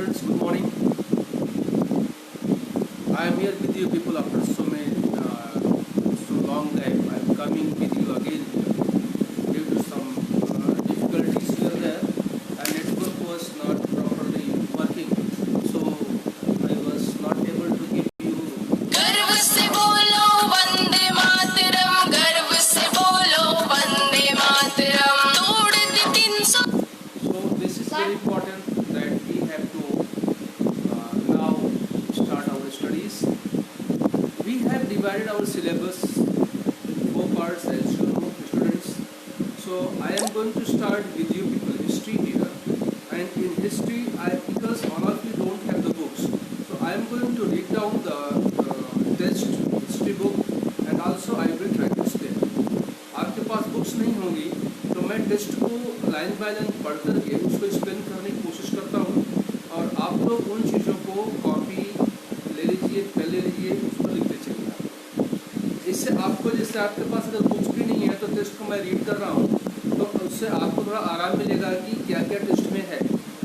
students, good morning. I am here with you people after so long time. I am coming with you again due to some difficulties were there and network was not properly working, so I was not able to give you. गर्व से बोलो वंदे मातरम, गर्व से बोलो वंदे मातरम, तोड़ दी 300. So this is very important that we have to now start our studies. We have divided our syllabus in 4 parts, as you know, students. So I am going to start with you people history here, and in history, because all of you don't have the books, so I am going to read down the test history book, and also I will try to explain. आपके पास books नहीं होंगी तो मैं test को line by line पढ़ करके उसको explain करने की कोशिश करता हूँ, और आप लोग उन चीज़ों को कॉपी ले लीजिए, पेन ले लीजिए, उसको लिखते चलिए। इससे आपको, जैसे आपके पास अगर बुक्स भी नहीं है तो टेस्ट को मैं रीड कर रहा हूँ तो उससे आपको थोड़ा आराम मिलेगा कि क्या क्या टेस्ट में है,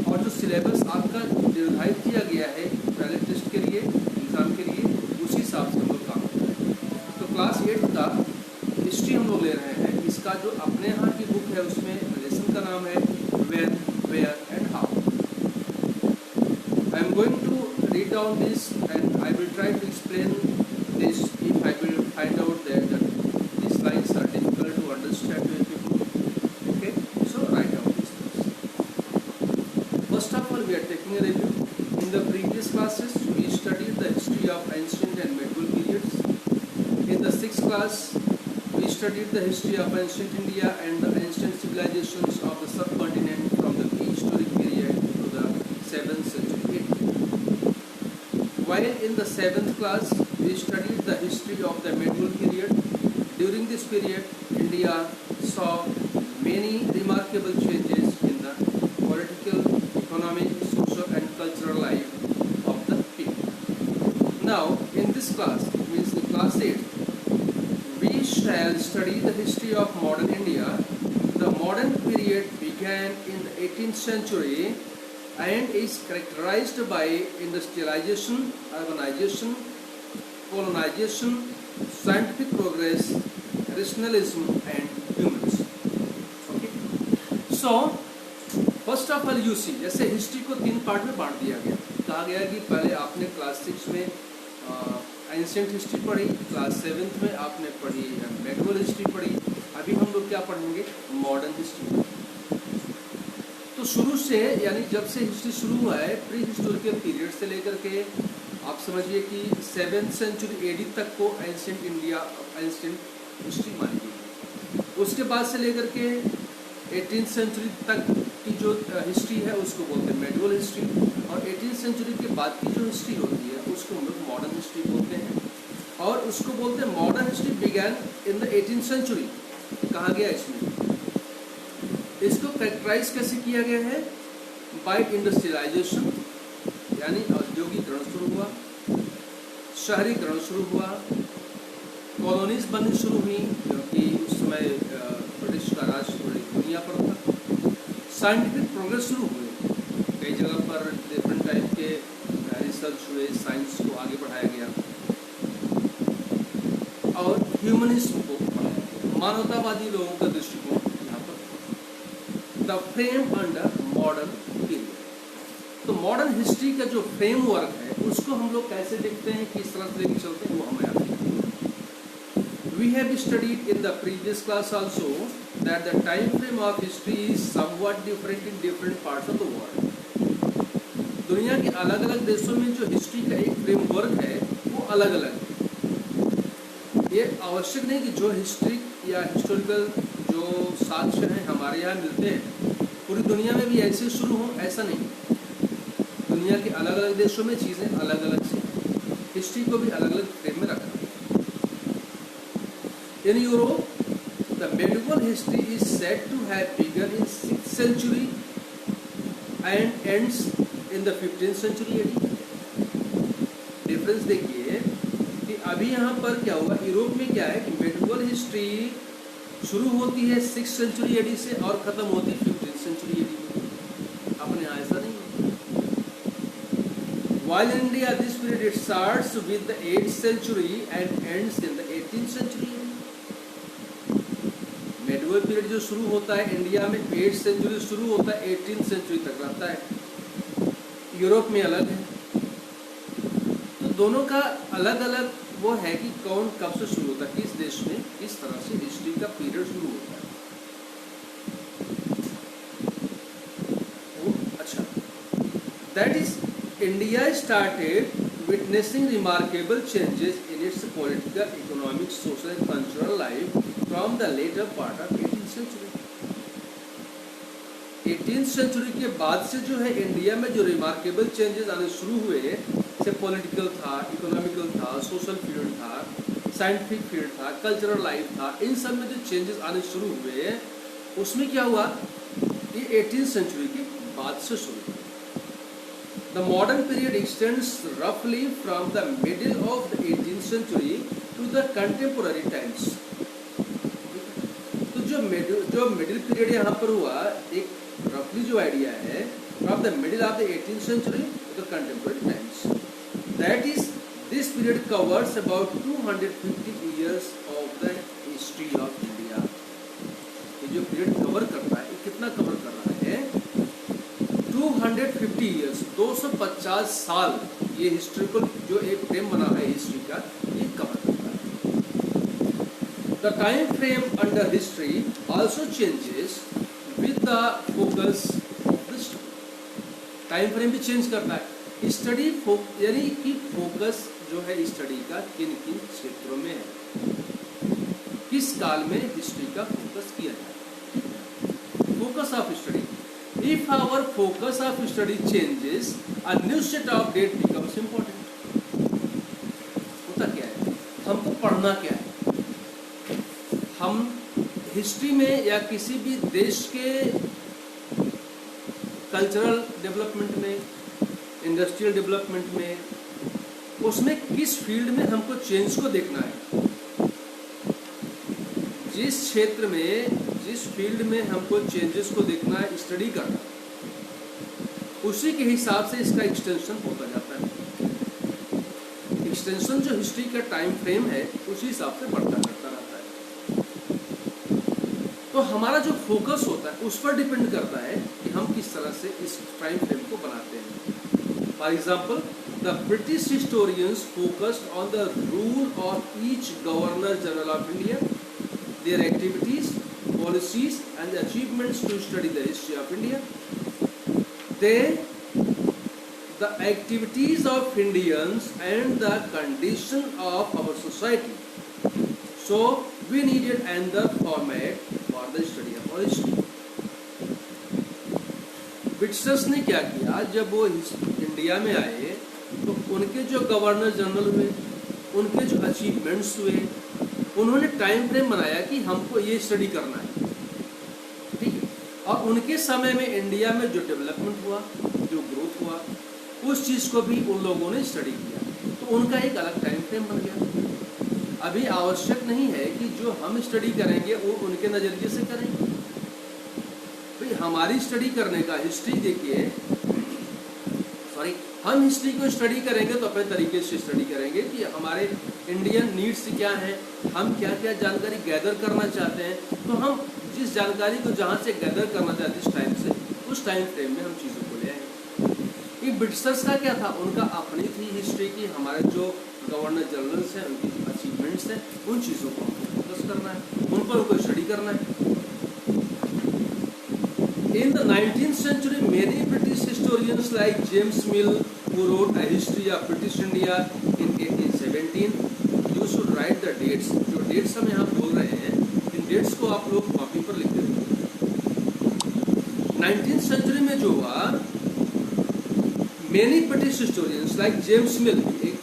और जो सिलेबस आपका निर्धारित किया गया है पहले टेस्ट के लिए, एग्ज़ाम के लिए, उसी हिसाब से हम लोग काम करें। तो क्लास 8 का हिस्ट्री हम लोग ले रहे हैं। इसका जो अपने यहाँ की बुक है उसमें लेसन का नाम है when, where and how. I am going to read down this and I will try to explain this if I will find out that these lines are difficult to understand with people. Okay, so write down these things. First of all, we are taking a review. In the previous classes, we studied the history of ancient and medieval periods. In the 6th class, we studied the history of ancient India and the ancient civilizations of the subcontinent from the prehistoric period to the 7th century AD. While in the 7th class, we studied the history of the medieval period. During this period, India saw many remarkable changes in the political, economic, social and cultural life of the people. Now, in this class, means in class 8, we shall study the history of modern India. The modern period began in the 18th century and is characterized by industrialization, urbanization, colonization, scientific progress, rationalism and humanism. Okay. So, first of all you see, जैसे history को 3 part में बांट दिया गया। कहा गया कि पहले आपने क्लास 6 में एंशिएंट हिस्ट्री पढ़ी, क्लास 7th में आपने पढ़ी मेडिवल हिस्ट्री पढ़ी, अभी हम लोग क्या पढ़ेंगे, मॉडर्न हिस्ट्री। तो शुरू से, यानी जब से हिस्ट्री शुरू हुआ है, प्री हिस्टोरिकल पीरियड से लेकर के आप समझिए कि 7th सेंचुरी AD तक को एंशिएंट इंडिया, एंशिएंट हिस्ट्री मानी गई। उसके बाद से लेकर के 18th सेंचुरी तक की जो हिस्ट्री है उसको बोलते हैं मेडिवल हिस्ट्री, और 18th सेंचुरी के बाद की जो हिस्ट्री होती है उसको हम लोग मॉडर्न हिस्ट्री बोलते हैं, और उसको बोलते हैं modern history began in the 18th century. कहा गया इसमें, इसको कैरेक्टराइज कैसे किया गया है, बाय इंडस्ट्रियलाइजेशन, यानी औद्योगिकरण शुरू हुआ, शहरीकरण शुरू हुआ, कॉलोनीज बननी शुरू हुई क्योंकि उस समय ब्रिटिश का राज पूरी दुनिया पर था, साइंटिफिक प्रोग्रेस शुरू हुए, कई जगह पर डिफरेंट टाइप के रिसर्च हुए, साइंस को आगे बढ़ाया गया, और ह्यूमनिज्म को बढ़ाया गया, मानवतावादी लोगों का दृष्टिकोण यहाँ पर। The frame under modern period. तो मॉडर्न हिस्ट्री का जो फ्रेमवर्क है उसको हम लोग कैसे देखते हैं, किस तरह से लेके चलते हैं, वो हमें आता है। We have studied in the previous class also that the time frame of history is somewhat different in different parts of the world. दुनिया के अलग अलग देशों में जो हिस्ट्री का एक फ्रेमवर्क है वो अलग अलग है। ये आवश्यक नहीं कि जो हिस्ट्री या हिस्टोरिकल जो साक्ष्य हैं हमारे यहाँ मिलते हैं पूरी दुनिया में भी ऐसे शुरू हों, ऐसा नहीं। दुनिया के अलग अलग देशों में चीज़ें अलग अलग से, हिस्ट्री को भी अलग अलग फ्रेम में रखा। In Europe, the medieval history is said to have begun in 6th century and ends in the 15th century AD. Difference देखिए कि अभी यहाँ पर क्या हुआ, यूरोप में क्या है कि मेडिवल हिस्ट्री शुरू होती है 6th सेंचुरी AD से और ख़त्म होती है 15th सेंचुरी AD में। अपने यहाँ ऐसा नहीं है। While in India, this period it starts with the 8th century and ends in the 18th century. Medieval period जो शुरू होता है इंडिया में 8th सेंचुरी शुरू होता है, 18th सेंचुरी तक रहता है। यूरोप में अलग है। तो दोनों का अलग अलग वो है कि कौन कब से शुरू होता है, किस देश में किस तरह से हिस्ट्री का पीरियड शुरू होता है। अच्छा, that is India started witnessing remarkable changes in its political, economic, social and cultural life from the later part of 18th century. 18th century के बाद से जो है इंडिया में जो remarkable changes आने शुरू हुए, जैसे पॉलिटिकल था, इकोनॉमिकल था, सोशल फील्ड था, साइंटिफिक फील्ड था, कल्चरल लाइफ था, इन सब में जो चेंजेस आने शुरू हुए उसमें क्या हुआ, ये 18th century के बाद से शुरू हुआ। The modern period extends roughly from the middle of the 18th century to the contemporary times. तो जो मिडिल पीरियड यहाँ पर हुआ, एक रफली जो आइडिया है, from the middle of the 18th century to the contemporary times. That is, this period covers about 250 years of the history of India. ये जो पीरियड कवर करता है, ये कितना कवर कर रहा है? 250 years, 250 साल ये हिस्ट्रिकल जो एक फ्रेम बना है हिस्ट्री का, ये कवर करता है। The time frame under history also changes with the focus of the study. Time frame भी चेंज करता है। स्टडी यानी कि फोकस जो है स्टडी का किन किन क्षेत्रों में है, किस काल में हिस्ट्री का फोकस किया जाए। Focus of study, if our focus of study changes, a new set of date becomes important. होता क्या है, हमको पढ़ना क्या है, हम हिस्ट्री में या किसी भी देश के कल्चरल डेवलपमेंट में, इंडस्ट्रियल डेवलपमेंट में, उसमें किस फील्ड में हमको चेंज को देखना है। जिस क्षेत्र में, जिस फील्ड में हमको चेंजेस को देखना है, स्टडी करना, उसी के हिसाब से इसका एक्सटेंशन होता जाता है। एक्सटेंशन जो हिस्ट्री का टाइम फ्रेम है उसी हिसाब से बढ़ता करता रहता है। तो हमारा जो फोकस होता है उस पर डिपेंड करता है कि हम किस तरह से इस टाइम फ्रेम को बनाते हैं। For example, the British historians focused on the rule of each governor general of India, their activities, policies and achievements to study the history of India. The activities of Indians and the condition of our society. So we needed another format for the study of our history. Britishers ने क्या किया, जब वो India में आए तो उनके जो गवर्नर जनरल हुए, उनके जो अचीवमेंट्स हुए, उन्होंने टाइम फ्रेम बनाया कि हमको ये स्टडी करना है, ठीक है। और उनके समय में इंडिया में जो डेवलपमेंट हुआ, जो ग्रोथ हुआ, उस चीज़ को भी उन लोगों ने स्टडी किया, तो उनका एक अलग टाइम फ्रेम बन गया। अभी आवश्यक नहीं है कि जो हम स्टडी करेंगे वो उनके नज़रिए से करेंगे। भाई हमारी स्टडी करने का, हिस्ट्री देखिए, हम हिस्ट्री को स्टडी करेंगे तो अपने तरीके से स्टडी करेंगे कि हमारे इंडियन नीड्स क्या हैं, हम क्या क्या जानकारी गैदर करना चाहते हैं। तो हम जिस जानकारी को जहाँ से गैदर करना चाहते हैं इस टाइम से, उस टाइम फ्रेम में हम चीज़ों को ले आएंगे। ये ब्रिटिशर्स का क्या था, उनका अपनी थी हिस्ट्री की, हमारे जो गवर्नर जनरल्स हैं उनकी जो अचीवमेंट्स हैं, उन चीज़ों को हमको फोकस करना है, उन पर उनको स्टडी करना है। In the 19th century, many British historians like James Mill, who wrote a history of British India in 1817, you should write the dates. जो dates हम यहाँ बोल रहे हैं, इन dates को आप लोग कॉपी पर लिख देंगे। 19th century में जो हुआ, many British historians like James Mill, एक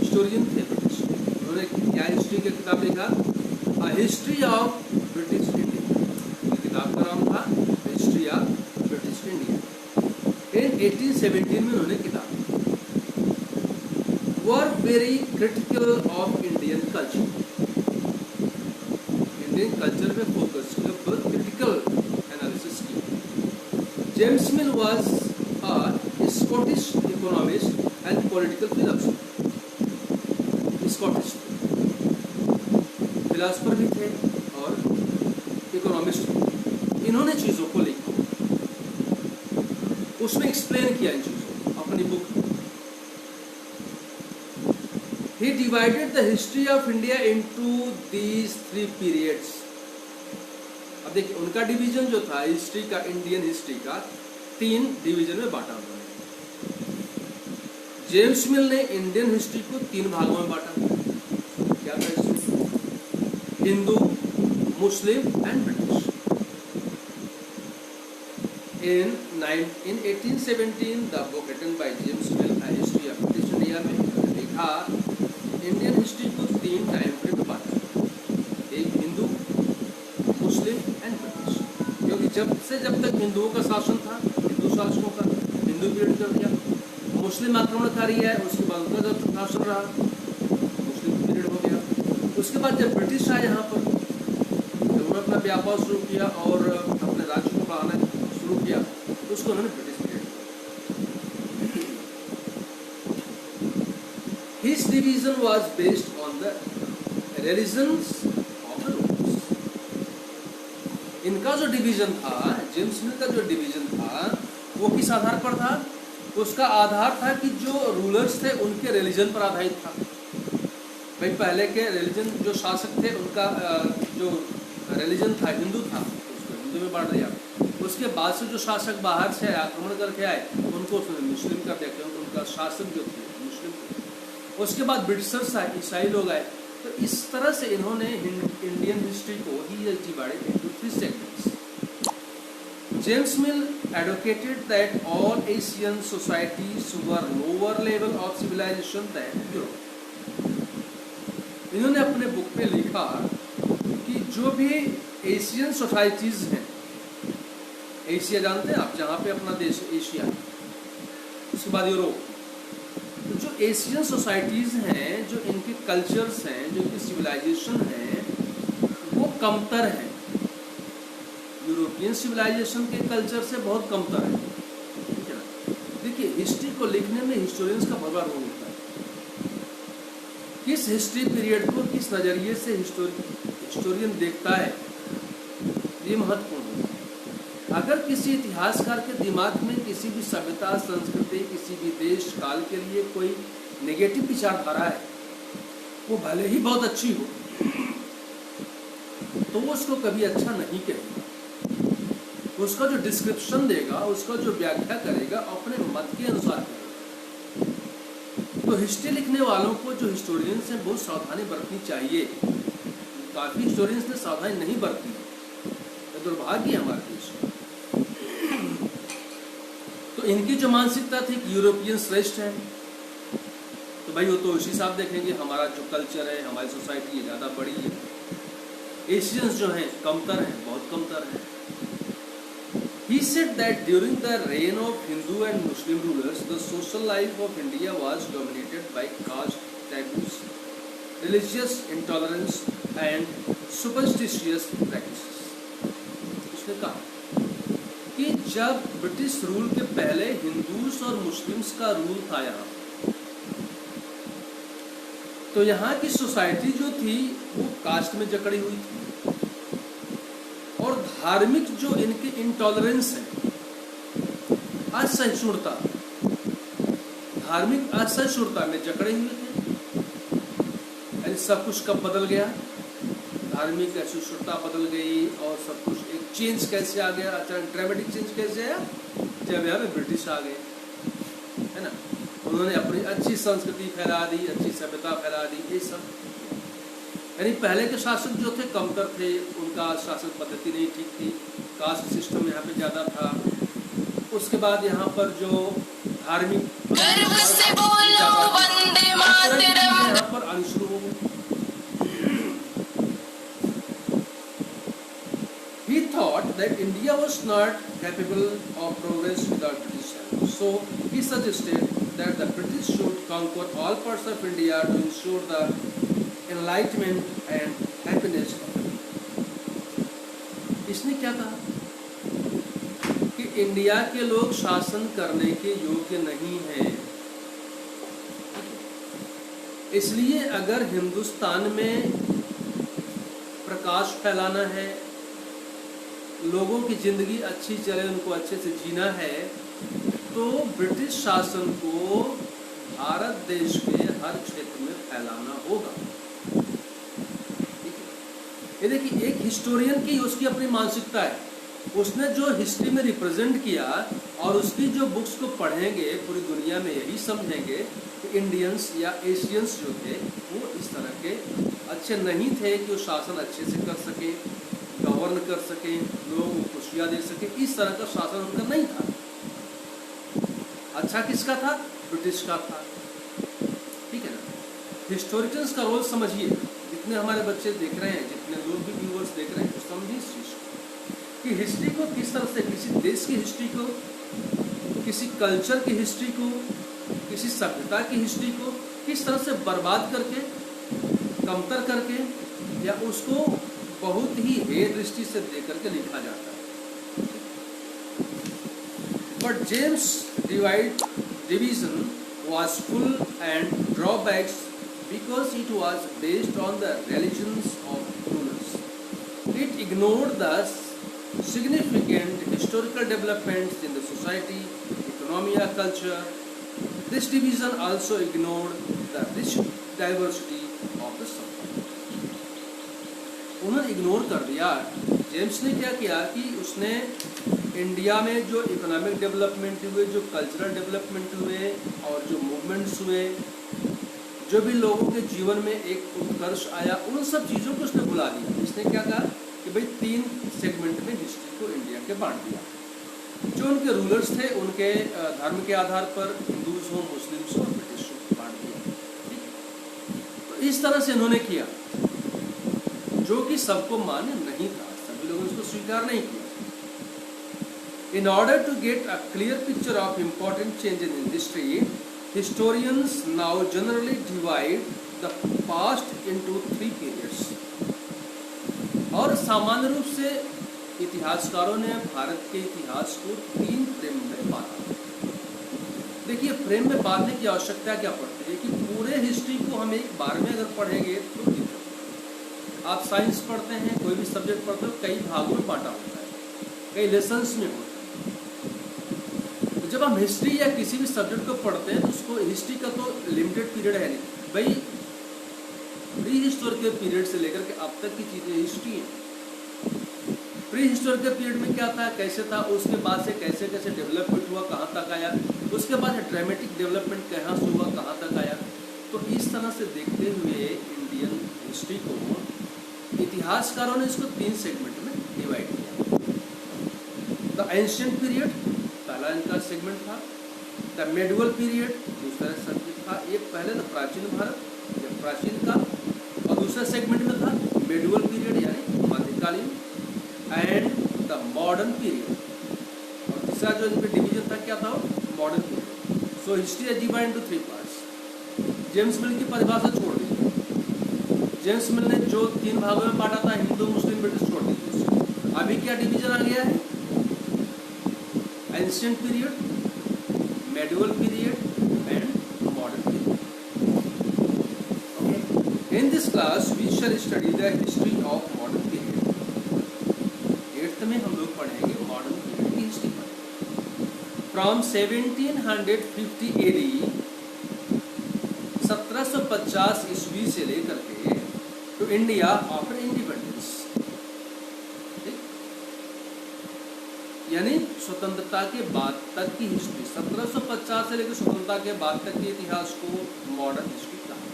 historian थे British, उन्होंने क्या हिस्ट्री की किताब लिखा, A History of British India। किताब का नाम था हिस्ट्री ऑफ ब्रिटिश इंडिया। इन 1817 में उन्होंने किताब were very critical of Indian culture, Indian culture पे फोकस किया, पर क्रिटिकल एनालिसिस किया। James mill was a Scottish economist and political philosopher. Scottish philosopher भी थे और इकोनॉमिस्ट भी। इन्होंने चीज़ों को लिखा, उसमें एक्सप्लेन किया इन चीज़ों को अपनी बुक में। He divided the history of India into these 3 periods. अब देखिए उनका डिवीजन जो था हिस्ट्री का, इंडियन हिस्ट्री का 3 डिवीजन में बांटा उन्होंने। जेम्स मिल ने इंडियन हिस्ट्री को 3 भागों में बांटा। क्या था इसमें? Hindu, Muslim and British. In 1817 the book written by James Mill, A History of British India में लिखा इंडियन हिस्ट्री को 3 टाइम फ्रेम में बांटा, एक हिंदू, मुस्लिम एंड ब्रिटिश। क्योंकि जब तक हिंदुओं का शासन था, हिंदू शासकों का हिंदू पीरियड कर दिया। मुस्लिम आक्रमणकारी है, उसके बाद उनका जब शासन रहा, मुस्लिम पीरियड हो गया। उसके बाद जब ब्रिटिश आए यहाँ पर, जब उन्होंने अपना व्यापार शुरू किया और अपने राज्य को बढ़ाना शुरू किया, तो उसको उन्होंने British period. His division was based on the religions of the rulers. इनका जो डिवीजन था, जेम्स मिल का जो डिवीजन था, वो किस आधार पर था? उसका आधार था कि जो रूलर्स थे उनके रिलीजन पर आधारित था। भाई पहले के रिलीजन जो शासक थे उनका जो रिलीजन था हिंदू था, उसको हिंदू में बांट दिया। उसके बाद से जो शासक बाहर से आक्रमण करके आए उनको उसने मुस्लिम कर दिया, क्योंकि उनका शासक जो थे मुस्लिम थे। उसके बाद ब्रिटिशर्स आए, ईसाई लोग आए। तो इस तरह से इन्होंने इंडियन हिस्ट्री को ही divided into 3 segments. James Mill advocated that all Asian societies were lower level of civilization than Europe. इन्होंने अपने बुक में लिखा कि जो भी एशियन सोसाइटीज हैं, एशिया जानते हैं आप, जहाँ पे अपना देश एशिया, उसके बाद यूरोप, तो जो एशियन सोसाइटीज हैं, जो इनके कल्चर्स हैं, जो इनकी सिविलाइजेशन है, वो कमतर है। यूरोपियन सिविलाइजेशन के कल्चर से बहुत कमतर है, ठीक है ना। देखिए हिस्ट्री को लिखने में हिस्टोरियंस का बड़ा रोल होता है। किस हिस्ट्री पीरियड को किस नज़रिए से हिस्टोरियन देखता है, ये महत्वपूर्ण है। अगर किसी इतिहासकार के दिमाग में किसी भी सभ्यता, संस्कृति, किसी भी देश काल के लिए कोई नेगेटिव विचारधारा है, वो भले ही बहुत अच्छी हो, तो वो उसको कभी अच्छा नहीं कहेगा। उसका जो डिस्क्रिप्शन देगा, उसका जो व्याख्या करेगा, अपने मत के अनुसार करेगा। तो हिस्ट्री लिखने वालों को, जो हिस्टोरियंस हैं, बहुत सावधानी बरतनी चाहिए। काफ़ी हिस्टोरियंस ने सावधानी नहीं बरती, तो दुर्भाग्य है हमारे देश का। तो इनकी जो मानसिकता थी कि यूरोपियन श्रेष्ठ हैं, तो भाई वो तो उसी हिसाब देखेंगे, हमारा जो कल्चर है, हमारी सोसाइटी ज़्यादा बड़ी है, एशियंस जो हैं कमतर हैं, बहुत कमतर हैं। He said that during the reign of Hindu and Muslim rulers, the social life of India was dominated by caste taboos, religious intolerance, and superstitious practices. उसने कहा कि जब ब्रिटिश रूल के पहले हिंदूस और मुस्लिम्स का रूल था यहाँ, तो यहाँ की सोसाइटी जो थी वो कास्ट में जकड़ी हुई थी, और धार्मिक जो इनकी इंटॉलरेंस है, असहिष्णुता, धार्मिक असहिष्णुता में जकड़े हुए थे। यानी सब कुछ कब बदल गया? धार्मिक असहिष्णुता बदल गई और सब कुछ एक चेंज कैसे आ गया, अचानक ड्रामेटिक चेंज कैसे आया? जब यहाँ पे ब्रिटिश आ गए, है ना। उन्होंने अपनी अच्छी संस्कृति फैला दी, अच्छी सभ्यता फैला दी, ये सब। यानी पहले के शासक जो थे कमतर थे, उनका शासन पद्धति नहीं ठीक थी, कास्ट सिस्टम यहाँ पे ज़्यादा था। उसके बाद यहाँ पर जो धार्मिक गर्व से बोलो वंदे मातरम, यहाँ पर आनी शुरू हो गई। He thought that India was not capable of progress without British help, so he suggested that the British should conquer all parts of India to ensure the enlightenment and happiness of the people. इसने क्या कहा कि India के लोग शासन करने के योग्य नहीं हैं। इसलिए अगर हिंदुस्तान में प्रकाश फैलाना है, लोगों की जिंदगी अच्छी चले, उनको अच्छे से जीना है, तो ब्रिटिश शासन को भारत देश के हर क्षेत्र में फैलाना होगा। ये देखिए, एक हिस्टोरियन की उसकी अपनी मानसिकता है, उसने जो हिस्ट्री में रिप्रेजेंट किया और उसकी जो बुक्स को पढ़ेंगे पूरी दुनिया में यही समझेंगे कि इंडियंस या एशियंस जो थे वो इस तरह के अच्छे नहीं थे कि वो शासन अच्छे से कर सके, गवर्न कर सके, लोगों को खुशियाँ दे सके। इस तरह का शासन उनका नहीं था। अच्छा किसका था? ब्रिटिश का था। ठीक है ना। हिस्टोरिकन्स का रोल समझिए, जितने हमारे बच्चे देख रहे हैं, जितने लोग भी व्यूअर्स देख रहे हैं, तो समझिए इस चीज कि हिस्ट्री को किस तरह से, किसी देश की हिस्ट्री को, किसी कल्चर की हिस्ट्री को, किसी सभ्यता की हिस्ट्री को किस तरह से बर्बाद करके, कमतर करके, या उसको बहुत ही हेय दृष्टि से देख करके लिखा जाता है। But James division was full and drawbacks because it was based on the religions of rulers. It ignored the significant historical developments in the society, economy and culture. This division also ignored the rich diversity of the subject. उन्होंने ignore कर दिया। James ने क्या किया कि उसने India में जो इकोनॉमिक डेवलपमेंट हुए, जो कल्चरल डेवलपमेंट हुए और जो मूवमेंट्स हुए, जो भी लोगों के जीवन में एक उत्कर्ष आया, उन सब चीज़ों को उसने भुला दिया। इसने क्या कहा कि भाई 3 सेगमेंट में हिस्ट्री को इंडिया के बांट दिया। जो उनके रूलर्स थे उनके धर्म के आधार पर हिंदूज हो, मुस्लिम्स हो, ब्रिटिश हो, बांट दिया। तो इस तरह से इन्होंने किया, जो कि सबको मान्य नहीं था, सभी लोगों ने इसको स्वीकार नहीं किया। In order to get a clear picture of important changes in history, historians now generally divide the past into 3 periods. और सामान्य रूप से इतिहासकारों ने भारत के इतिहास को 3 फ्रेम में बांटा। देखिए, फ्रेम में बांटने की आवश्यकता क्या पड़ती है कि पूरे हिस्ट्री को हम एक बार में अगर पढ़ेंगे तो आप साइंस पढ़ते हैं, कोई भी सब्जेक्ट पढ़ते हो, कई भागों में बांटा होता है, कई लेसन्स में होता है। जब हम हिस्ट्री या किसी भी सब्जेक्ट को पढ़ते हैं तो उसको हिस्ट्री का तो लिमिटेड पीरियड है नहीं भाई, प्री हिस्टोरिकल पीरियड से लेकर के अब तक की चीजें हिस्ट्री है। प्री हिस्टोरिकल पीरियड में क्या था, कैसे था, उसके बाद से कैसे कैसे डेवलपमेंट हुआ, कहाँ तक आया, उसके बाद ड्रामेटिक डेवलपमेंट कहाँ से हुआ, कहाँ तक आया। तो इस तरह से देखते हुए इंडियन हिस्ट्री को इतिहासकारों ने इसको 3 सेगमेंट में डिवाइड किया। द एंशिएंट पीरियड पहला इनका सेगमेंट था, द मेडिवल पीरियड दूसरा सेगमेंट था। एक पहले तो प्राचीन भारत या प्राचीन काल, और दूसरा सेगमेंट में था मेडिवल पीरियड यानी मध्यकालीन, एंड द मॉडर्न पीरियड। और तीसरा जो इनका डिवीजन था क्या था, modern period. So history is divided into 3 parts. James मिल की परिभाषा छोड़ दीजिए, जेम्स मिल ने जो 3 भागों में बांटा था, हिंदू, मुस्लिम, ब्रिटिश, छोड़ दीजिए। अभी क्या डिवीजन आ गया है, ancient period, medieval period and modern period. Okay, in this class we shall study the history of modern period. 8th में हम लोग पढ़ेंगे मॉडर्न पीरियड की हिस्ट्री पढ़ेंगे। फ्रॉम 1750 AD 1750 ईस्वी से लेकर के टू इंडिया आफ्टर इंडिपेंडेंस, यानी स्वतंत्रता के बाद तक की हिस्ट्री, 1750 से लेकर स्वतंत्रता के बाद तक के इतिहास को मॉडर्न हिस्ट्री कहा।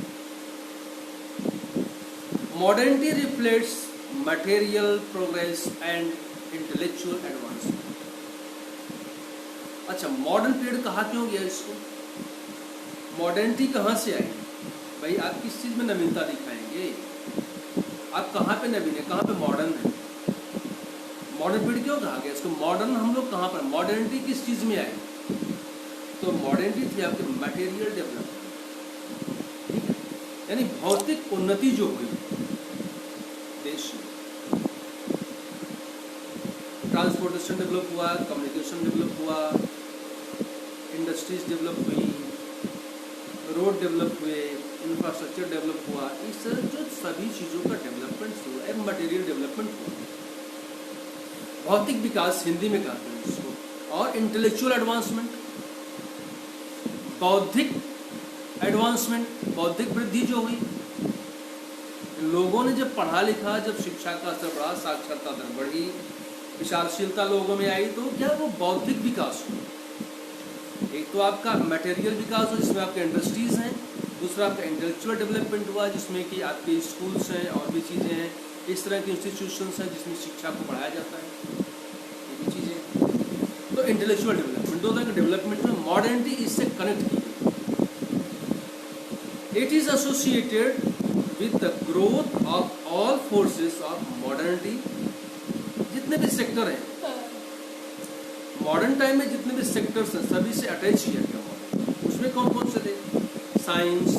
Modernity reflects material progress and intellectual advancement. अच्छा, मॉडर्न पीरियड कहा क्यों गया इसको, मॉडर्निटी कहाँ से आई भाई? आप किस चीज में नवीनता दिखाएंगे, आप कहाँ पे नवीन है, कहाँ पे मॉडर्न है? मॉडर्न पीरियड क्यों कहा गया इसको? मॉडर्न हम लोग कहाँ पर, मॉडर्निटी किस चीज में आई? तो मॉडर्निटी थी आपके मटेरियल डेवलपमेंट, ठीक है, यानी भौतिक उन्नति जो हुई देश में। ट्रांसपोर्टेशन डेवलप हुआ, कम्युनिकेशन डेवलप हुआ, इंडस्ट्रीज डेवलप हुई, रोड डेवलप हुए, इंफ्रास्ट्रक्चर डेवलप हुआ। इस तरह जो सभी चीज़ों का डेवलपमेंट हुआ, मटेरियल डेवलपमेंट हुआ, भौतिक विकास हिंदी में कहते हैं इसको। और इंटेलेक्चुअल एडवांसमेंट, बौद्धिक एडवांसमेंट, बौद्धिक वृद्धि जो हुई, लोगों ने जब पढ़ा लिखा, जब शिक्षा का स्तर बढ़ा, साक्षरता दर बढ़ी, विचारशीलता लोगों में आई, तो क्या वो बौद्धिक विकास हुआ। एक तो आपका मटेरियल विकास हुआ जिसमें आपके इंडस्ट्रीज हैं, दूसरा आपका इंटेलेक्चुअल डेवलपमेंट हुआ जिसमें कि आपके स्कूल्स हैं और भी चीज़ें हैं, इस तरह के इंस्टीट्यूशंस हैं जिसमें शिक्षा को पढ़ाया जाता है, ये भी चीज़ें। तो इंटेलेक्चुअल डेवलपमेंट, दो तरह के डेवलपमेंट में मॉडर्निटी इससे कनेक्ट की गई। It is associated with the growth of all forces of modernity. जितने भी सेक्टर हैं मॉडर्न टाइम में, जितने भी सेक्टर्स हैं सभी से अटैच किया गया मॉडर्न। उसमें कौन कौन से थे? Science,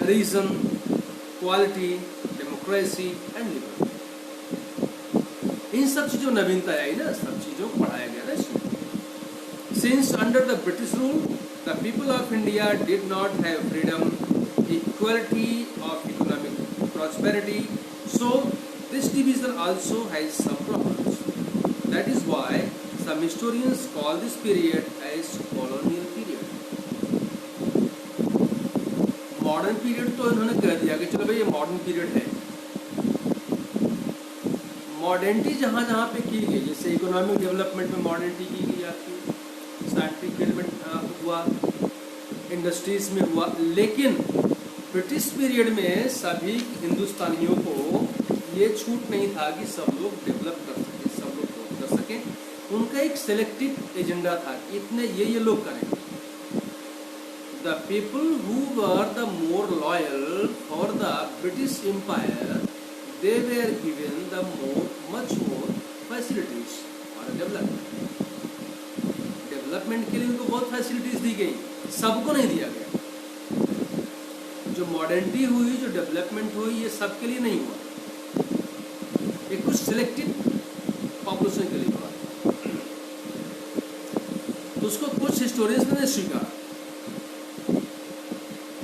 reason, quality, democracy and liberty. इन सब चीजों नवीनता आई ना, सब चीजों को पढ़ाया गया ना इसमें। Since under the British rule the people of India did not have freedom, equality of economic prosperity, so this division also has some problems. That is why some historians call this period as colonial period. Modern period तो इन्होंने कह दिया कि चलो भाई ये modern period है। Modernity जहाँ जहाँ पे की गई, जैसे इकोनॉमिक डेवलपमेंट में मॉडर्निटी की गई, आपकी साइंटिफिक डेवलपमेंट हुआ, इंडस्ट्रीज में हुआ, लेकिन ब्रिटिश पीरियड में सभी हिंदुस्तानियों को ये छूट नहीं था कि सब लोग डेवलप कर सकें, सब लोग ग्रोथ कर सकें। उनका एक सेलेक्टिव एजेंडा था कि इतने ये लोग करेंगे। The people who were the more loyal for the British Empire, they were given the much more facilities for development. Development के लिए उनको बहुत फैसिलिटीज दी गई, सबको नहीं दिया गया। जो मॉडर्निटी हुई, जो डेवलपमेंट हुई, ये सबके लिए नहीं हुआ, ये कुछ सिलेक्टिव पॉपुलेशन के लिए हुआ। तो उसको कुछ हिस्टोरियंस ने स्वीकारा।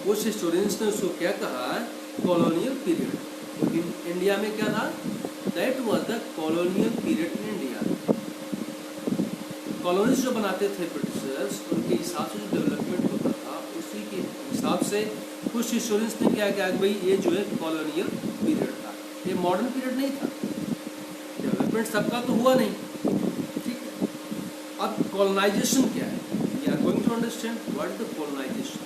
कुछ हिस्टोरियंस ने उसको क्या कहा? Colonial period. तो इंडिया में क्या था? That was the colonial period in India. Colonies जो बनाते थे ब्रिटिशर्स, उनके हिसाब से जो डेवलपमेंट होता था, उसी के हिसाब से कुछ हिस्टोरियंस ने क्या कहा कि भाई ये जो है कॉलोनियल पीरियड था, ये मॉडर्न पीरियड नहीं था। डेवलपमेंट सबका तो हुआ नहीं, ठीक है। अब कॉलोनाइजेशन क्या है? We are going to understand what is the colonization.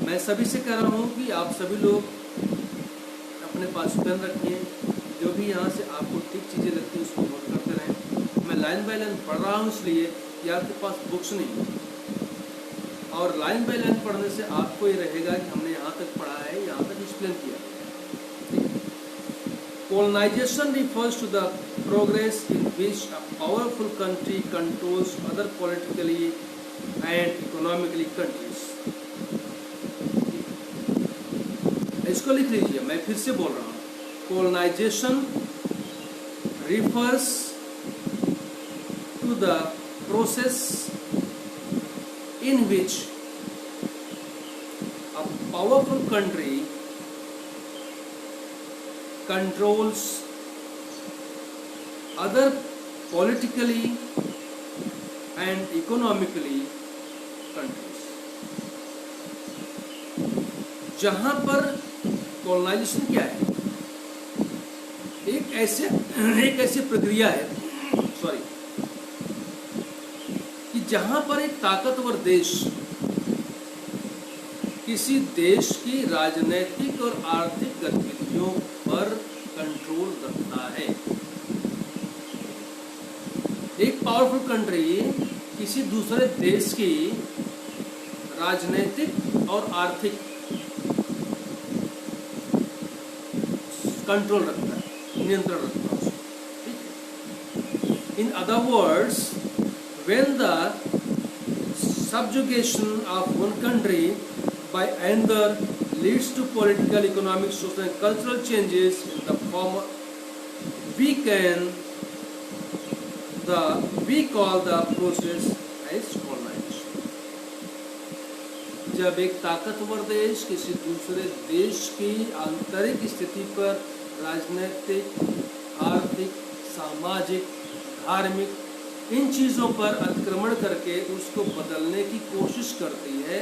मैं सभी से कह रहा हूँ कि आप सभी लोग अपने पास पेन रखिए, जो भी यहाँ से आपको ठीक चीज़ें लगती हैं उसको नोट करते रहें। मैं लाइन बाय लाइन पढ़ रहा हूँ इसलिए कि आपके पास बुक्स नहीं है, और लाइन बाय लाइन पढ़ने से आपको ये रहेगा कि हमने यहाँ तक पढ़ा है, यहाँ तक एक्सप्लेन किया। Colonization refers to the progress in which a powerful country controls other politically and economically countries. इसको लिख लीजिए, मैं फिर से बोल रहा हूँ। Colonization refers to the process in which a powerful country controls other politically and economically countries. जहाँ पर कॉलोनाइजेशन क्या है? एक ऐसी प्रक्रिया है कि जहाँ पर एक ताकतवर देश किसी देश की राजनीतिक और आर्थिक गतिविधियों पर कंट्रोल रखता है। एक पावरफुल कंट्री किसी दूसरे देश की राजनीतिक और आर्थिक कंट्रोल रखता है, नियंत्रण रखता है, ठीक है। In other words, when the subjugation of one country by another leads to political, economic, social and cultural changes in the we call the process as colonization. जब एक ताकतवर देश किसी दूसरे देश की आंतरिक स्थिति पर राजनीतिक, आर्थिक, सामाजिक, धार्मिक इन चीज़ों पर अतिक्रमण करके उसको बदलने की कोशिश करती है,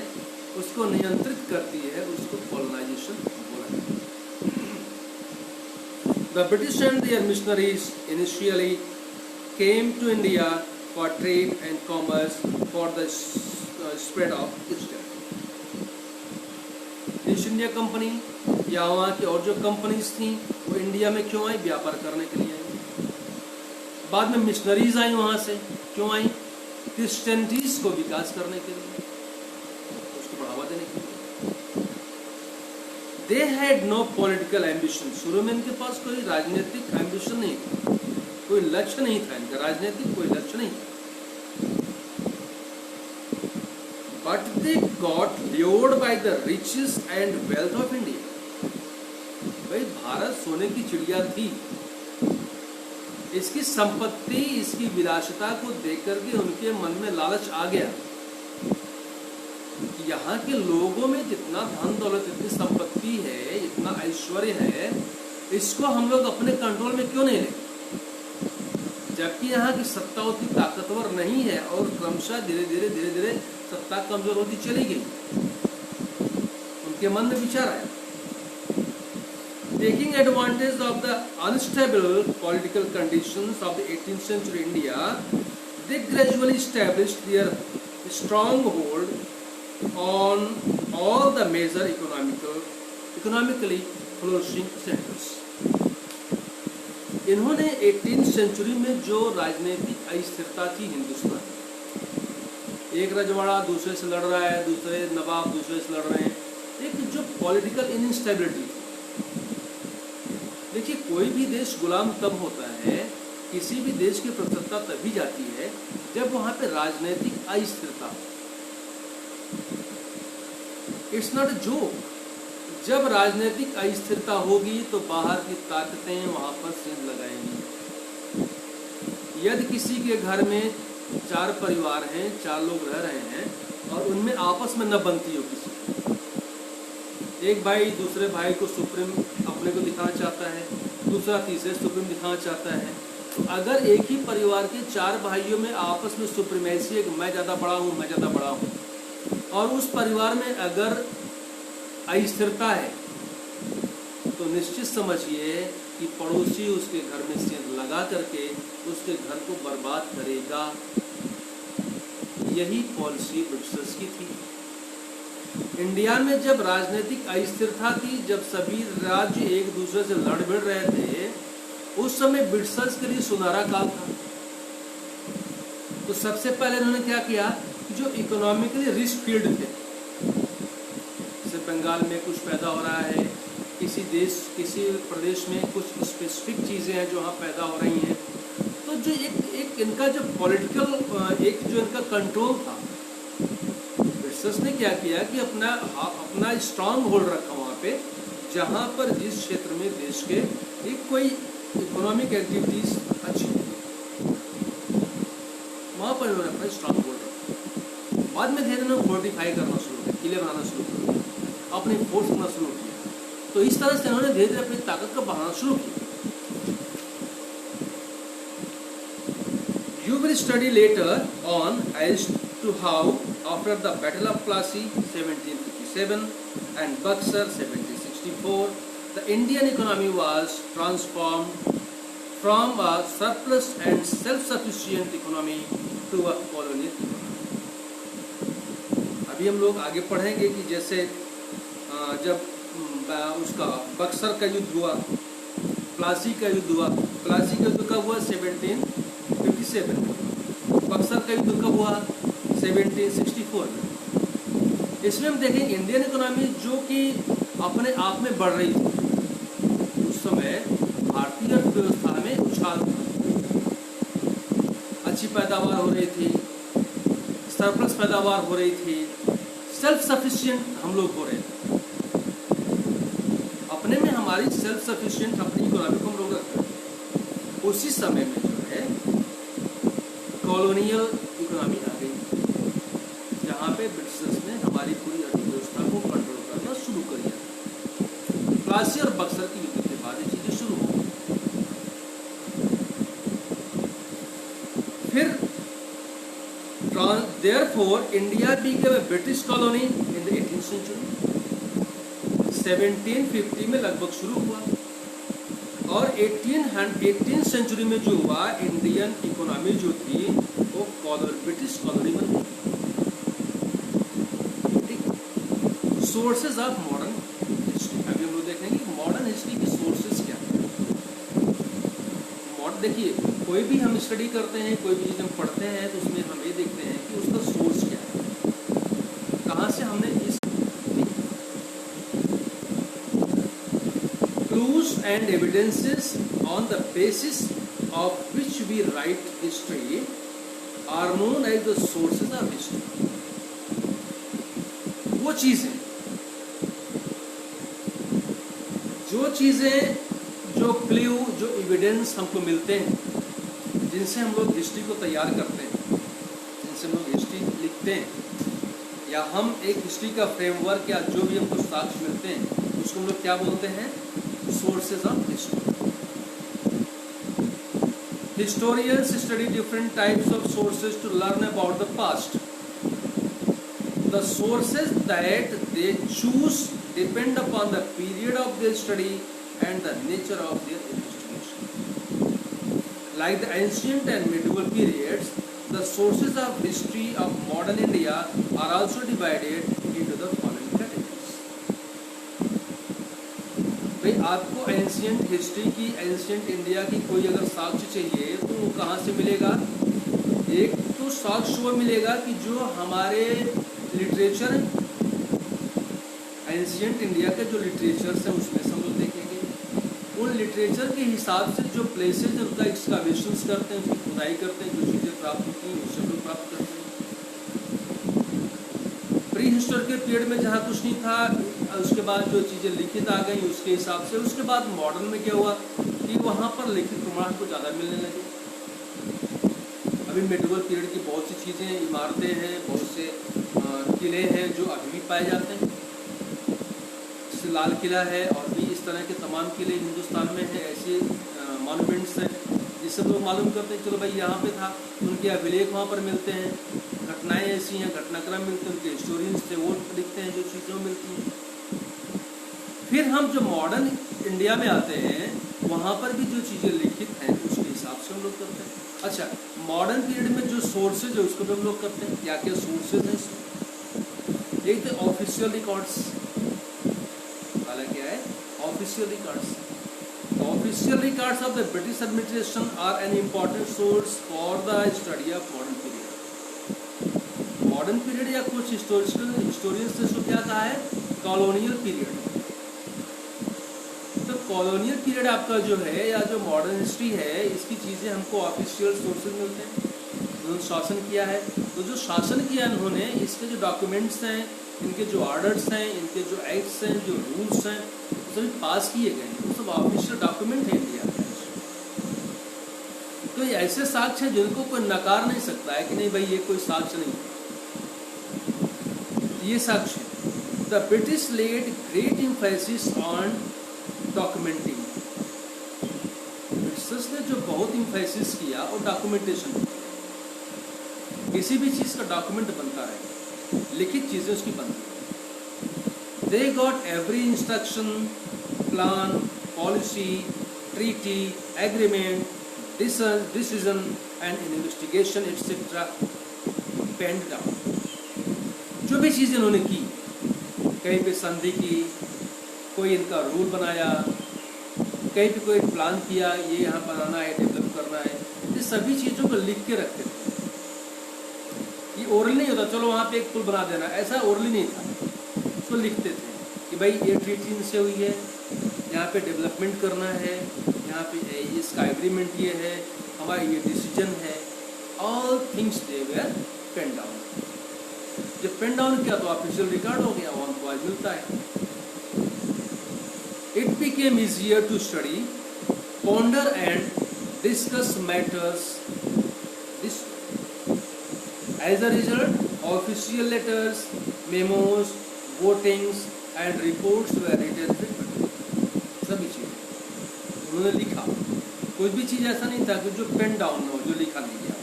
उसको नियंत्रित करती है, उसको कॉलोनाइजेशन बोला जाता है। The British and their missionaries initially came to India for trade and commerce for the spread of Christianity. East India company या वहाँ की और जो कंपनीज थी वो इंडिया में क्यों आई? व्यापार करने के लिए आई। बाद में मिशनरीज आई, वहाँ से क्यों आई? क्रिश्चियनिटीज को विकास करने के लिए, उसको बढ़ावा देने के लिए। They had no political ambition. शुरू में इनके पास कोई राजनीतिक एम्बिशन नहीं था, कोई लक्ष्य नहीं था इनका, राजनीतिक कोई लक्ष्य नहीं था। But they got lured by the riches and wealth of India. भाई भारत सोने की चिड़िया थी, इसकी संपत्ति, इसकी विलासिता को देख करके उनके मन में लालच आ गया। यहाँ के लोगों में जितना धन दौलत, इतनी संपत्ति है, इतना ऐश्वर्य है, इसको हम लोग अपने कंट्रोल में क्यों नहीं लें? जबकि यहाँ की सत्ता उतनी ताकतवर नहीं है और क्रमशः धीरे धीरे सत्ता कमजोर होती चली गई। उनके मन में विचार आया। Taking advantage of the unstable political conditions of the 18th century India, they gradually established their stronghold on all the major economically flourishing centers. इन्होंने 18th सेंचुरी में जो राजनीतिक अस्थिरता थी हिंदुस्तान, एक रजवाड़ा दूसरे से लड़ रहा है, दूसरे नवाब दूसरे से लड़ रहे हैं, एक जो पॉलिटिकल इनस्टेबिलिटी। देखिए कोई भी देश गुलाम तब होता है, किसी भी देश की प्रभुत्वता तभी जाती है जब वहां पे राजनीतिक अस्थिरता। It's not a joke. जब राजनीतिक अस्थिरता होगी तो बाहर की ताकतें वहां पर सेंध लगाएंगी। यदि किसी के घर में 4 परिवार हैं, 4 लोग रह रहे हैं और उनमें आपस में न बनती हो किसी, एक भाई दूसरे भाई को सुप्रीम अपने को दिखाना चाहता है, दूसरा तीसरे सुप्रीम दिखाना चाहता है, तो अगर एक ही परिवार के 4 भाइयों में आपस में सुप्रीमेसी है कि मैं ज़्यादा बड़ा हूँ, मैं ज़्यादा बड़ा हूँ, और उस परिवार में अगर अस्थिरता है तो निश्चित समझिए कि पड़ोसी उसके घर में सेंध लगा करके उसके घर को बर्बाद करेगा। यही पॉलिसी ब्रिटिशर्स की थी। इंडिया में जब राजनीतिक अस्थिरता थी, जब सभी राज्य एक दूसरे से लड़ भिड़ रहे थे, उस समय ब्रिटिशर्स के लिए सुनहरा काल था। तो सबसे पहले उन्होंने क्या किया, जो इकोनॉमिकली रिच फील्ड थे, जैसे बंगाल में कुछ पैदा हो रहा है, किसी प्रदेश में कुछ स्पेसिफिक चीज़ें हैं जो वहाँ पैदा हो रही हैं, तो जो एक इनका जो पॉलिटिकल एक जो इनका कंट्रोल था, ब्रिटिशर्स ने क्या किया कि अपना स्ट्रांग होल्ड रखा वहाँ पे, जहाँ पर जिस क्षेत्र में देश के एक कोई इकोनॉमिक एक्टिविटीज अच्छी होती, वहाँ पर इन्होंने अपना स्ट्रांग होल्ड रखा। बाद में धीरे धीरे फोर्टिफाई करना शुरू किया, किले बनाना शुरू किया, अपनी फोर्स करना शुरू किया। तो इस तरह से इन्होंने धीरे धीरे अपनी ताकत को बढ़ाना शुरू किया। You will study later on as to how after the Battle of Plassey 1757 and Buxar 1764, the Indian economy was transformed from a surplus and self-sufficient economy to a colonial economy. अभी हम लोग आगे पढ़ेंगे कि जैसे जब उसका बक्सर का युद्ध हुआ, प्लासी का युद्ध हुआ। प्लासी का युद्ध कब हुआ? 1757। बक्सर का युद्ध कब हुआ? 1764 में। इसमें हम देखेंगे इंडियन इकोनॉमी जो कि अपने आप में बढ़ रही थी, उस समय भारतीय अर्थव्यवस्था में उछाल था, अच्छी पैदावार हो रही थी, सरप्लस पैदावार हो रही थी, सेल्फ सफिशिएंट हम लोग हो रहे थे। अपने में हमारी सेल्फ सफिशिएंट अपनी इकोनॉमी को हम लोग रखते हैं। उसी समय में जो है कॉलोनियल इकोनॉमी आ गई, जहाँ पे ब्रिटिशर्स ने हमारी पूरी अर्थव्यवस्था को कंट्रोल करना शुरू कर दिया। प्लासी और बक्सर की युद्ध के बाद ये चीजें शुरू हो गई। फिर therefore India became a British colony in the 18th century। 1750 में लगभग शुरू हुआ और 18th सेंचुरी में जो हुआ इंडियन इकोनॉमी जो थी वो ब्रिटिश कॉलोनी बन गई। सोर्सेज ऑफ मॉडर्न हिस्ट्री, अभी हम लोग देखेंगे कि मॉडर्न हिस्ट्री की सोर्सेज क्या है। देखिए कोई भी हम स्टडी करते हैं, कोई भी चीज़ हम पढ़ते हैं तो उसमें हम ये देखते हैं कि उसका सोर्स क्या है, कहाँ से हमने इस clues and evidences on the basis of which we write history are known as the sources of history। वो चीज़ें जो क्ल्यू, जो एविडेंस हमको मिलते हैं, जिनसे हम लोग हिस्ट्री को तैयार करते हैं, जिनसे हम लोग हिस्ट्री लिखते हैं, या हम एक हिस्ट्री का फ्रेमवर्क या जो भी हमको साक्ष्य मिलते हैं उसको हम लोग क्या बोलते हैं, sources of history. Historians study different types of sources to learn about the past। The sources that they choose depend upon the period of their study and the nature of their investigation। Like the ancient and medieval periods, the sources of history of modern India are also divided into the following categories। भाई आपको ancient history की, ancient India की कोई अगर साक्ष्य चाहिए तो वो कहाँ से मिलेगा? एक तो साक्ष्य वो मिलेगा कि जो हमारे लिटरेचर, एंशियंट इंडिया के जो लिटरेचर्स हैं उसमें से हम लोग देखेंगे, उन लिटरेचर के हिसाब से जो प्लेसेज उनका एक्सकावेशंस करते हैं, उसकी खुदाई करते हैं, जो चीज़ें प्राप्त होती हैं उससे हम लोग प्राप्त करते हैं। प्री हिस्टोरिकल पीरियड में जहाँ कुछ नहीं था, उसके बाद जो चीज़ें लिखित आ गई उसके हिसाब से। उसके बाद मॉडर्न में क्या हुआ कि वहाँ पर लिखित प्रमाण को ज़्यादा मिलने लगे। अभी मेडिवल पीरियड की बहुत सी चीज़ें, इमारतें हैं, बहुत से किले हैं जो अभी भी पाए जाते हैं। जैसे लाल किला है और भी इस तरह के तमाम किले हिंदुस्तान में हैं, ऐसे मॉन्यूमेंट्स हैं जिससे लोग मालूम करते हैं चलो भाई यहाँ पे था, उनके अभिलेख वहाँ पर मिलते हैं, घटनाएं ऐसी हैं, घटनाक्रम मिलते हैं, उनके हिस्टोरियंस थे वो लिखते हैं जो चीज़ें मिलती हैं। फिर हम जो मॉडर्न इंडिया में आते हैं वहाँ पर भी जो चीज़ें लिखित हैं उसके हिसाब से हम लोग करते हैं। अच्छा, मॉडर्न पीरियड में जो सोर्सेज है उसको भी हम लोग करते हैं। क्या क्या सोर्सेज हैं इसमें? एक तो ऑफिशियल रिकॉर्ड्स, वाला क्या है? Official records. Official records of the British administration are an important source for the study of modern period. Modern period या कुछ हिस्टोरियंस ने इसको क्या कहा है? Colonial period. तो कॉलोनियल पीरियड आपका जो है या जो मॉडर्न हिस्ट्री है, इसकी चीज़ें हमको ऑफिशियल सोर्सेज मिलते हैं। उन्होंने शासन किया है, तो जो शासन किया उन्होंने, इसके जो डॉक्यूमेंट्स हैं, इनके जो ऑर्डर्स हैं, इनके जो एक्ट्स हैं, जो रूल्स हैं, सभी पास किए गए हैं, वो सब ऑफिशियल डॉक्यूमेंट है इंडिया में। तो ये ऐसे साक्ष्य हैं जिनको कोई नकार नहीं सकता है कि नहीं भाई ये कोई साक्ष्य नहीं है। ये साक्ष्य the British laid great emphasis on documenting. Britishers ने जो बहुत एम्फेसिस किया और डॉक्यूमेंटेशन, किसी भी चीज़ का डॉक्यूमेंट बनता है, लिखित चीज़ें उसकी बनती है। They got every instruction, plan, policy, treaty, agreement, decision and investigation etcetera penned down. जो भी चीज़ें उन्होंने की, कहीं पे संधि की, कोई इनका रूल बनाया, कहीं पे कोई प्लान किया, ये यहाँ बनाना है, डेवलप करना है, ये सभी चीज़ों को लिख के रखते थे। ये ओरल नहीं होता चलो वहाँ पे एक पुल बना देना, ऐसा ओरली नहीं था। उसको लिखते थे कि भाई ये ट्रीटी इनसे हुई है, यहाँ पे डेवलपमेंट करना है, यहाँ पे इसका एग्रीमेंट ये है, हमारा ये डिसीजन है। All things they were pen down. जब पेन डाउन किया तो ऑफिशियल रिकॉर्ड हो गया, वो हमको आज मिलता है। It became easier to study, ponder and discuss matters this way. As a result, official letters, memos, votings and reports were written frequently. सभी चीजें उन्होंने लिखा, कोई भी चीज ऐसा नहीं था कि जो पेन डाउन हो, जो लिखा नहीं गया।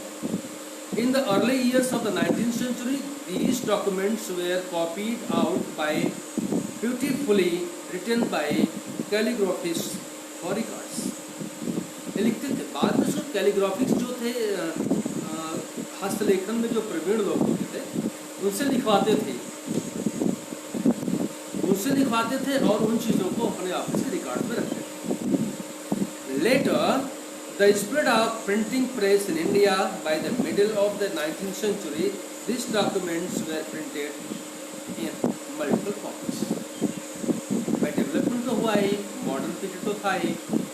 In the early years of the 19th century, these documents were copied out by beautifully written by calligraphists for records. ये लिखते थे, बाद में सब कैलीग्राफिक्स जो थे, हस्तलेखन में जो प्रवीण लोग होते थे, उनसे लिखवाते थे और उन चीज़ों को अपने ऑफिस के रिकॉर्ड में रखते थे। Later, the spread of printing press in India by the middle of the 19th century, these documents were printed in multiple forms. by development तो हुआ ही, मॉडर्न पीरियड तो था ही।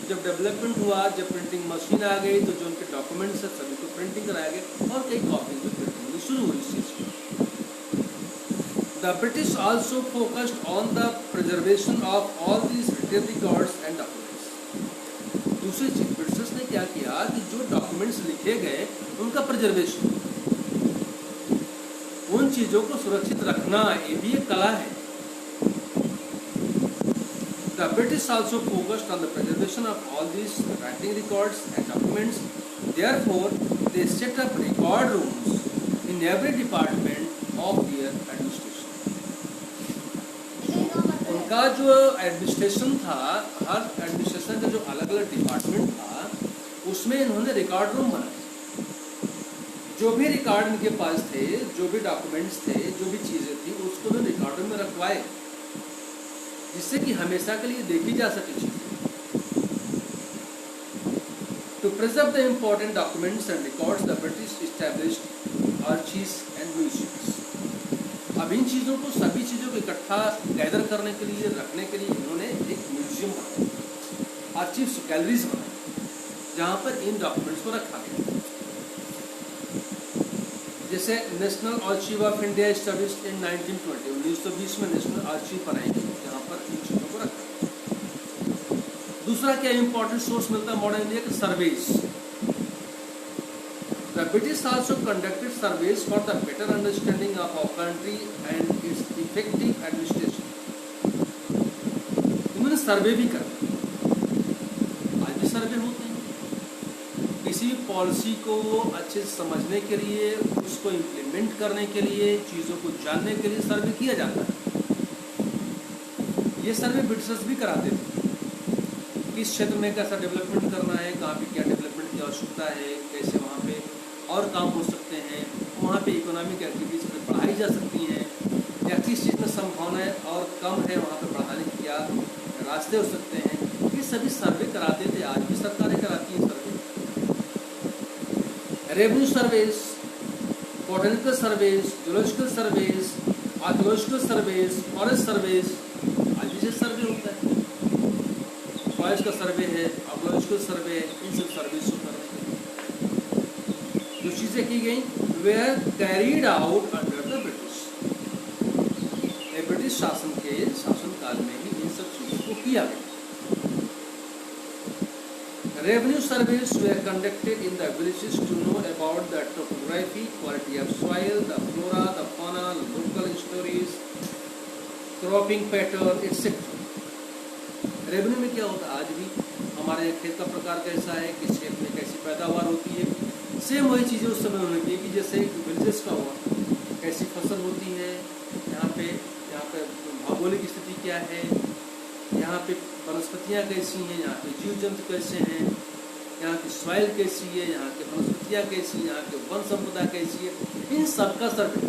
जब डेवलपमेंट हुआ, जब प्रिंटिंग मशीन आ गई, तो जो उनके डॉक्यूमेंट्स है सभी को प्रिंटिंग कराया गया और कई कॉपी जो प्रिंटिंग शुरू हुई इस चीज़ की। The British also focused on the preservation of all these written records and documents. दूसरी चीज ब्रिटिश ने क्या किया कि जो डॉक्यूमेंट्स लिखे गए उनका प्रिजर्वेशन, उन चीजों को सुरक्षित रखना, ये भी एक कला है। The British also focused on the preservation of all these writing records and documents. Therefore, they set up record rooms in every department of their administration. उनका जो एडमिनिस्ट्रेशन था, हर एडमिनिस्ट्रेशन का जो अलग अलग डिपार्टमेंट था, उसमें इन्होंने रिकॉर्ड रूम बनाए। जो भी रिकॉर्ड इनके पास थे, जो भी डॉक्यूमेंट्स थे, जो भी चीज़ें थी, उसको भी रिकॉर्ड रूम में रखवाए, जिससे कि हमेशा के लिए देखी जा सके चीज़ें। To preserve the important documents and records, the British established archives and museums. अब इन चीज़ों को, सभी चीज़ों को इकट्ठा गैदर करने के लिए, रखने के लिए इन्होंने एक म्यूजियम बनाया, आर्चिव्स, गैलरीज बनाई, जहाँ पर इन डॉक्यूमेंट्स को रखा गया। जैसे national archive of India established in 1920, 1920 में नेशनल आर्चिव बनाई गई, जहाँ पर इन चीज़ों को रखा। दूसरा क्या इंपॉर्टेंट सोर्स मिलता है मॉडर्न इंडिया के? Surveys. The British also conducted surveys for the better understanding of our country and its effective administration. इन्होंने सर्वे भी करा, आज भी सर्वे होते हैं। किसी पॉलिसी को अच्छे से समझने के लिए, उसको इम्प्लीमेंट करने के लिए, चीज़ों को जानने के लिए सर्वे किया जाता है। ये सर्वे ब्रिटिशर्स भी कराते थे, किस क्षेत्र में कैसा डेवलपमेंट करना है, कहाँ पे क्या डेवलपमेंट की आवश्यकता है, कैसे वहाँ पे और काम हो सकते हैं, वहाँ पे इकोनॉमिक एक्टिविटीज पे बढ़ाई जा सकती हैं, या किस चीज़ में संभावनाएं और कम है, वहाँ पे बढ़ाने के क्या रास्ते हो सकते हैं। ये सभी सर्वे कराते थे, आज भी सरकारें कराती हैं survey. Revenue surveys, botanical surveys, zoological surveys, archaeological surveys, forest surveys, आज भी से सर्वे होता है। फॉरेस्ट का सर्वे है, आर्कियोलॉजिकल सर्वे है, इन सब सर्विस को करने के लिए जो चीज़ें की गई were carried out under the British. British शासन के शासनकाल में ही इन सब चीज़ों को किया गया। Revenue surveys were conducted in the villages to know about the topography, quality of soil, the flora, the fauna, local stories, cropping pattern etcetera. Revenue में क्या होता है, आज भी हमारे खेत का प्रकार कैसा है, किस खेत में कैसी पैदावार होती है, सेम वही चीज़ें उस समय उन्होंने की कि जैसे विलेजेस का हुआ, कैसी फसल होती है, यहाँ पे भौगोलिक स्थिति क्या है, यहाँ पे वनस्पतियाँ कैसी हैं, यहाँ पे जीव जंतु कैसे हैं, यहाँ की सॉइल कैसी है, यहाँ की वनस्पतियाँ कैसी हैं, यहाँ की वन संपदा कैसी है, इन सब का सर्वे।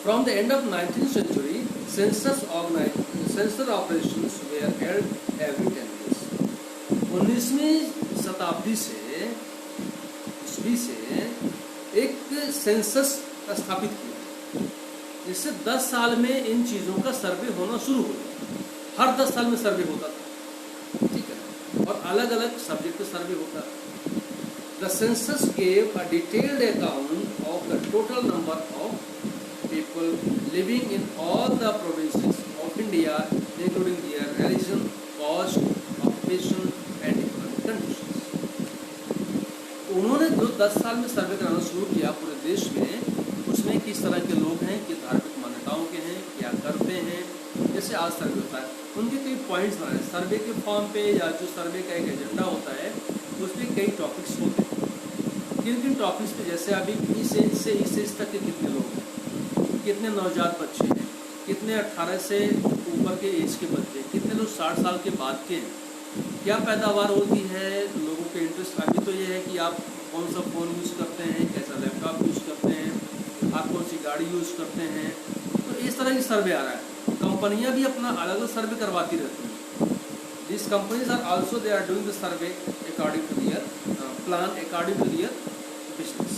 From the end of 19th century, census operations were held every 10 years. 19वीं शताब्दी से ईस्वी से एक सेंसस स्थापित किया, जिससे 10 साल में इन चीज़ों का सर्वे होना शुरू हो गया। हर 10 साल में सर्वे होता था, ठीक है, और अलग अलग सब्जेक्ट पे सर्वे होता था। The census gave a detailed account of the total number of people living in all the provinces of India, including their religion, caste, occupation and economic conditions. उन्होंने जो 10 साल में सर्वे कराना शुरू किया पूरे देश में, उसमें किस तरह के लोग हैं, किस धार्मिक मान्यताओं के हैं, क्या करते हैं, जैसे आज सर्वे होता है, उनके कई पॉइंट्स बनाए। सर्वे के फॉर्म पे या जो सर्वे का एक एजेंडा होता है उसमें कई टॉपिक्स होते हैं। किन किन टॉपिक्स पे, जैसे अभी इस एज से इस एज तक के कितने लोग हैं, कितने नवजात बच्चे हैं, कितने 18 से ऊपर के एज के बच्चे, कितने लोग 60 साल के बाद के हैं, क्या पैदावार होती है, लोगों के इंटरेस्ट। अभी तो ये है कि आप कौन सा फ़ोन यूज़ करते हैं, कैसा लैपटॉप यूज़ करते हैं, आप कौन सी गाड़ी यूज़ करते हैं, तो इस तरह की सर्वे आ रहा है। कंपनियां भी अपना अलग अलग सर्वे करवाती रहती हैं। This companies are also they are doing the survey according to their plan, according to their business.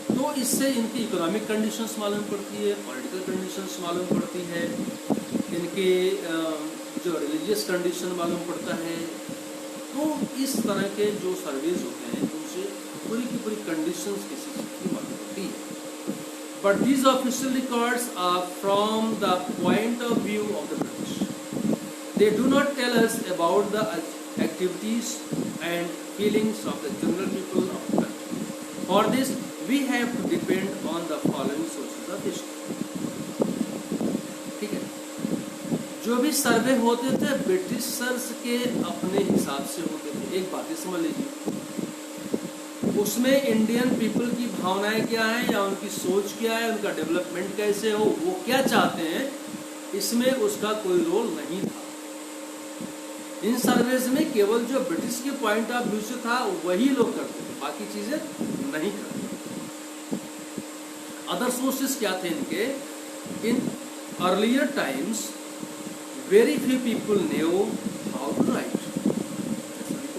तो इससे इनकी इकोनॉमिक कंडीशंस मालूम पड़ती है, पॉलिटिकल कंडीशंस मालूम पड़ती है, इनके जो रिलीजियस कंडीशन मालूम पड़ता है। तो इस तरह के जो सर्वेज होते हैं उनसे पूरी की पूरी कंडीशंस किसी चीज़ की मालूम पड़ती है। But these official records are from the point of view of the British. They do not tell us about the activities and feelings of the general people of the country. For this, we have to depend on the following sources of history. ठीक है, जो भी सर्वे होते थे Britishers के अपने हिसाब से होते थे। एक बात समझ लीजिए, उसमें इंडियन पीपल की भावनाएं क्या हैं या उनकी सोच क्या है, उनका डेवलपमेंट कैसे हो, वो क्या चाहते हैं, इसमें उसका कोई रोल नहीं था। इन सर्वेज में केवल जो ब्रिटिश के पॉइंट ऑफ व्यू से था वही लोग करते थे, बाकी चीजें नहीं करते। अदर सोर्सेस क्या थे इनके? In earlier times very few people knew how to write.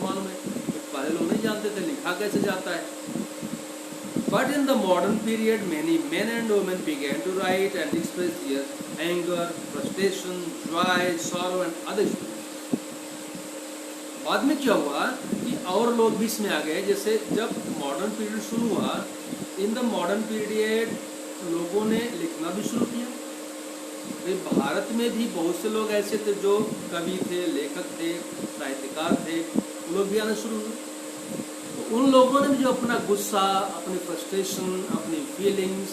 मालूम है, पहले लोग नहीं जानते थे लिखा कैसे जाता है। But in the modern period, many men and women began to write and express their anger, frustration, joy, sorrow and other feelings. बाद में क्या हुआ कि और लोग भी इसमें आ गए। जैसे जब मॉडर्न पीरियड शुरू हुआ, इन द मॉडर्न पीरियड लोगों ने लिखना भी शुरू किया। भारत में भी बहुत से लोग ऐसे थे जो कवि थे, लेखक थे, साहित्यकार थे, वो लोग भी आना शुरू हुए। तो उन लोगों ने भी जो अपना गुस्सा, अपनी फ्रस्ट्रेशन, अपनी फीलिंग्स,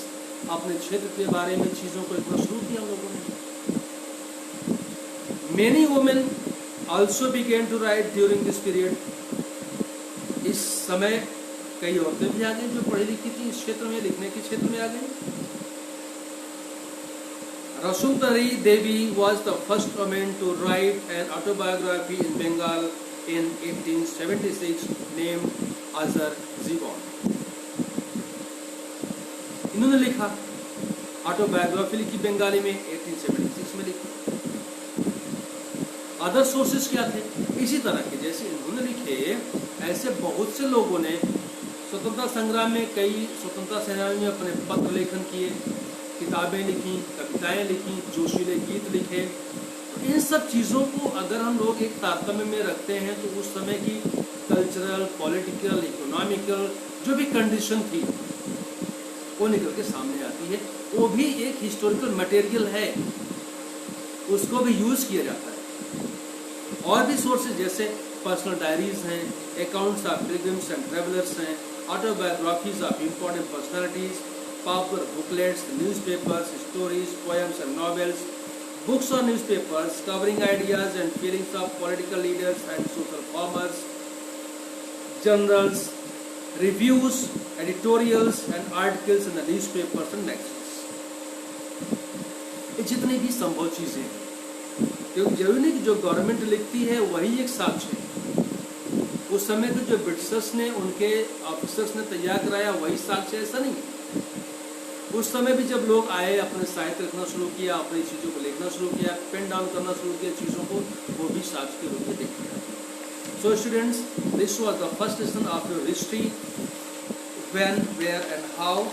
अपने क्षेत्र के बारे में चीज़ों को लिखना शुरू किया लोगों ने। Many women also began to write during this period. इस समय कई औरतें भी आ गई जो पढ़ी लिखी थी, इस क्षेत्र में, लिखने के क्षेत्र में आ गई। Rasundari Devi was the first woman to write an autobiography in Bengal in 1876 named Azar Zigon. इन्होंने लिखा, ऑटोबायोग्राफी लिखी बंगाली में 1876 में लिखी। अदर सोर्सेस क्या थे? इसी तरह के जैसे इन्होंने लिखे, ऐसे बहुत से लोगों ने स्वतंत्रता संग्राम में कई स्वतंत्रता सेनानियों ने अपने पत्र लेखन किए, किताबें लिखी, कविताएं लिखी, जोशीले गीत लिखे। तो इन सब चीज़ों को अगर हम लोग एक तारतम्य में रखते हैं तो उस समय की कल्चरल, पॉलिटिकल, इकोनॉमिकल जो भी कंडीशन थी वो निकल के सामने आती है। वो भी एक हिस्टोरिकल मटेरियल है, उसको भी यूज़ किया जाता है। और भी सोर्सेज जैसे पर्सनल डायरीज हैं, accounts of pilgrims and travellers हैं, autobiographies of important personalities, popular booklets, newspapers, stories, poems and novels, books or newspapers covering ideas and feelings of political leaders and social reformers, journals, reviews, editorials and articles in the newspapers and magazines. ये जितनी भी संभव चीज़ें हैं, क्योंकि जरूरी नहीं कि जो गवर्नमेंट लिखती है वही एक साक्ष्य है। उस समय के जो ब्रिटिशर्स ने, उनके ऑफिसर्स ने तैयार कराया वही साक्ष्य, ऐसा नहीं है। उस समय भी जब लोग आए, अपने साहित्य लिखना शुरू किया, अपनी चीज़ों को लिखना शुरू किया, पेन डाउन करना शुरू किया चीज़ों को, वो भी साक्ष्य के रूप में देखा जाता है। So students, this was the first lesson of your history, when, where and how.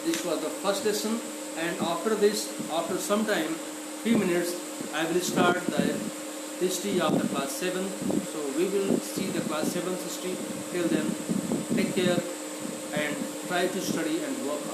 This was the first lesson, and after this, after some time, few minutes, I will start the history of the class 7. So we will see the class 7 history. Till then, take care and try to study and work hard.